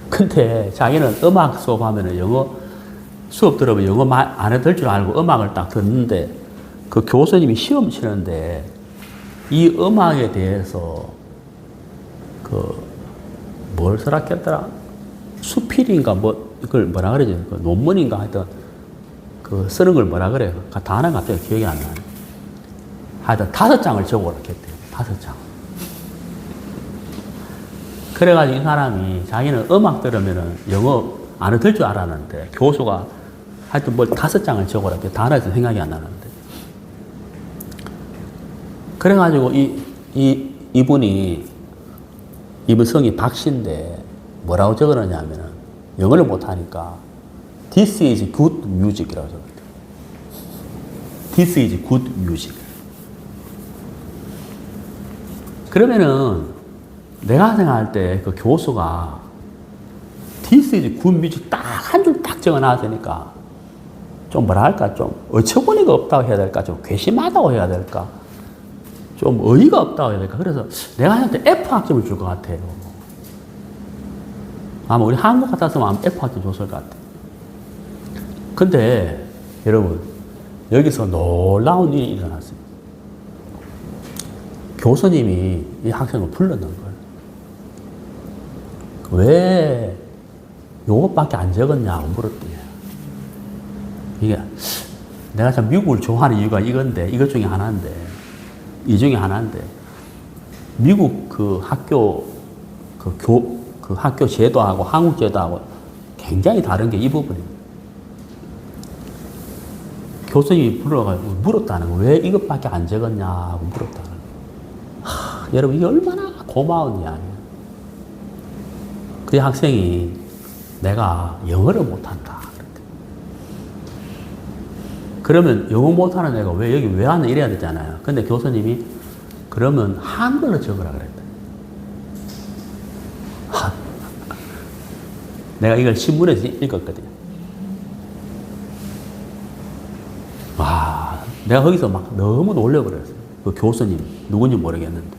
근데 자기는 음악 수업하면은 영어 수업 들으면 영어 안 해들 줄 알고 음악을 딱 듣는데 그 교수님이 시험 치는데 이 음악에 대해서 뭘 써놨겠더라? 수필인가 뭐 이걸 뭐라 그러지? 그 논문인가 하여튼 그 쓰는 걸 뭐라 그래요? 그 단어가 갑자기 기억이 안 나네. 하여튼 5장을 적어놨겠대요. 5장. 그래가지고 이 사람이 자기는 음악 들으면은 영어 안 들 줄 알았는데 교수가 하여튼 뭘 5장을 적어놨대. 단어에서 생각이 안 나는데. 그래가지고 이분 성이 박씨인데 뭐라고 적어놨냐면은 영어를 못하니까 This is good music이라고 적었대. This is good music. 그러면은 내가 생각할 때 그 교수가 This is good music 딱 한 줄 딱 적어놨으니까 좀 뭐라 할까 좀 어처구니가 없다고 해야 될까 좀 괘씸하다고 해야 될까 좀 어이가 없다고 해야 될까 그래서 내가 한테 F 학점을 줄 것 같아요. 아마 우리 한국 같았으면 아마 F 학점 줬을 것 같아요. 근데 여러분 여기서 놀라운 일이 일어났습니다. 교수님이 이 학생을 불렀는 거예요. 왜 요것밖에 안 적었냐고 물었대요. 이게 내가 참 미국을 좋아하는 이유가 이건데 이것 중에 하나인데 이 중에 하나인데 미국 그 학교 그 학교 제도하고 한국 제도하고 굉장히 다른 게 이 부분입니다. 교수님이 불러가지고 물었다는 거. 왜 이것밖에 안 적었냐고 물었다는 거. 여러분 이게 얼마나 고마운 이야기예요. 그 학생이 내가 영어를 못한다. 그러면 영어 못하는 애가 왜 여기 왜 왔나 이래야 되잖아요. 근데 교수님이 그러면 한글로 적으라 그랬다. 내가 이걸 신문에서 읽었거든요. 와, 내가 거기서 막 너무 놀려버렸어요. 그 교수님, 누군지 모르겠는데.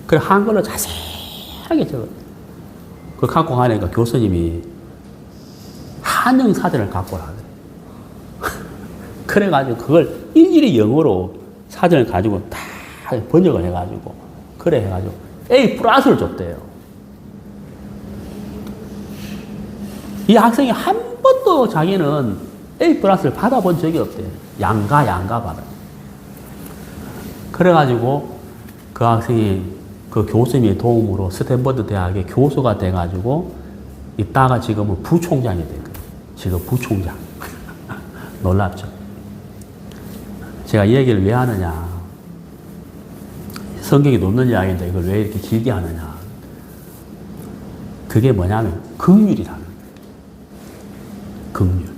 그래, 한글로 자세하게 적었어요. 그걸 갖고 가니까 교수님이 한영 사전을 갖고 오라 그래. 그래가지고 그걸 일일이 영어로 사전을 가지고 다 번역을 해가지고, 그래 해가지고 A 플러스를 줬대요. 이 학생이 한 번도 자기는 A 플러스를 받아본 적이 없대요. 양가 받아. 그래가지고 그 학생이 그 교수님의 도움으로 스탠퍼드 대학의 교수가 돼가지고 이따가 지금은 부총장이 됐거든요. 지금 부총장. 놀랍죠? 제가 이 얘기를 왜 하느냐. 성경이 놓는 이야기인데 이걸 왜 이렇게 길게 하느냐. 그게 뭐냐면 긍휼이라는 거예요. 긍휼.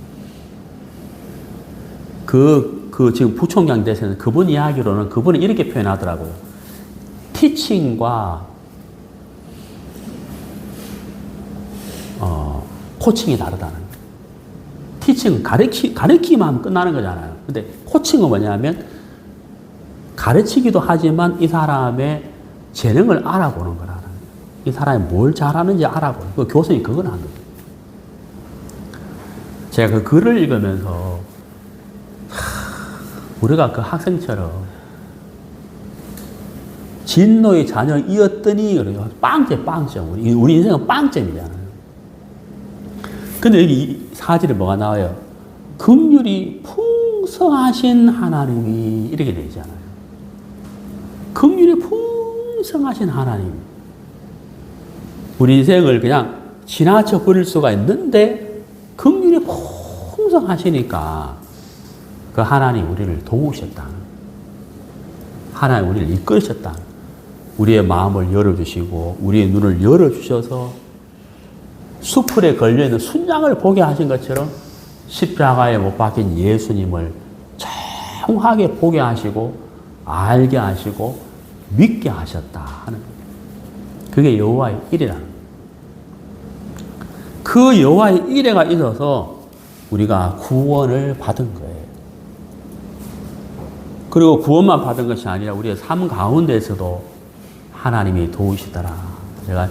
그 지금 부총장 되시는 그분 이야기로는 그분이 이렇게 표현하더라고요. 티칭과 코칭이 다르다는 거예요. 티칭은 가르치기만 하면 끝나는 거잖아요. 근데 코칭은 뭐냐면 가르치기도 하지만 이 사람의 재능을 알아보는 거라는 거예요. 이 사람이 뭘 잘하는지 알아보는 거예요. 교수님이 그건 하는 거예요. 제가 그 글을 읽으면서 우리가 그 학생처럼 진노의 자녀이었더니 그래요. 빵점. 우리 인생은 빵점이잖아요. 근데 여기 사절에 뭐가 나와요? 긍휼이 풍성하신 하나님이 이렇게 되어 있잖아요. 긍휼이 풍성하신 하나님. 우리 인생을 그냥 지나쳐 버릴 수가 있는데 긍휼이 풍성하시니까 그 하나님 우리를 도우셨다. 하나님 우리를 이끌으셨다. 우리의 마음을 열어주시고 우리의 눈을 열어주셔서 수풀에 걸려있는 순양을 보게 하신 것처럼 십자가에 못 박힌 예수님을 정확하게 보게 하시고 알게 하시고 믿게 하셨다 하는 거예요. 그게 여호와의 일이라는 거예요. 그 여호와의 일회가 있어서 우리가 구원을 받은 거예요. 그리고 구원만 받은 것이 아니라 우리의 삶 가운데에서도 하나님이 도우시더라. 제가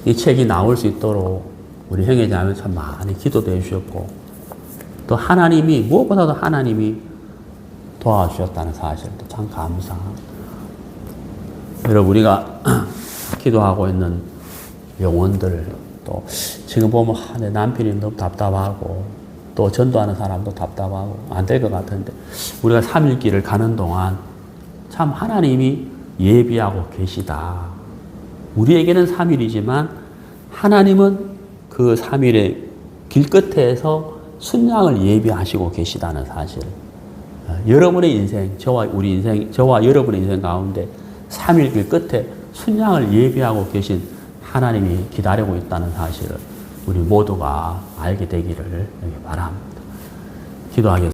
이 책이 나올 수 있도록 우리 형제자매 참 많이 기도도 해주셨고, 또 하나님이, 무엇보다도 하나님이 도와주셨다는 사실도 참 감사합니다. 여러분, 우리가 기도하고 있는 영혼들, 또 지금 보면 내 남편이 너무 답답하고, 또 전도하는 사람도 답답하고 안 될 것 같은데, 우리가 3일길을 가는 동안 참 하나님이 예비하고 계시다. 우리에게는 3일이지만 하나님은 그 3일의 길끝에서 순양을 예비하시고 계시다는 사실. 여러분의 인생, 저와 여러분의 인생 가운데 3일 길 끝에 순양을 예비하고 계신 하나님이 기다리고 있다는 사실을 우리 모두가 알게 되기를 바랍니다. 기도하겠습니다.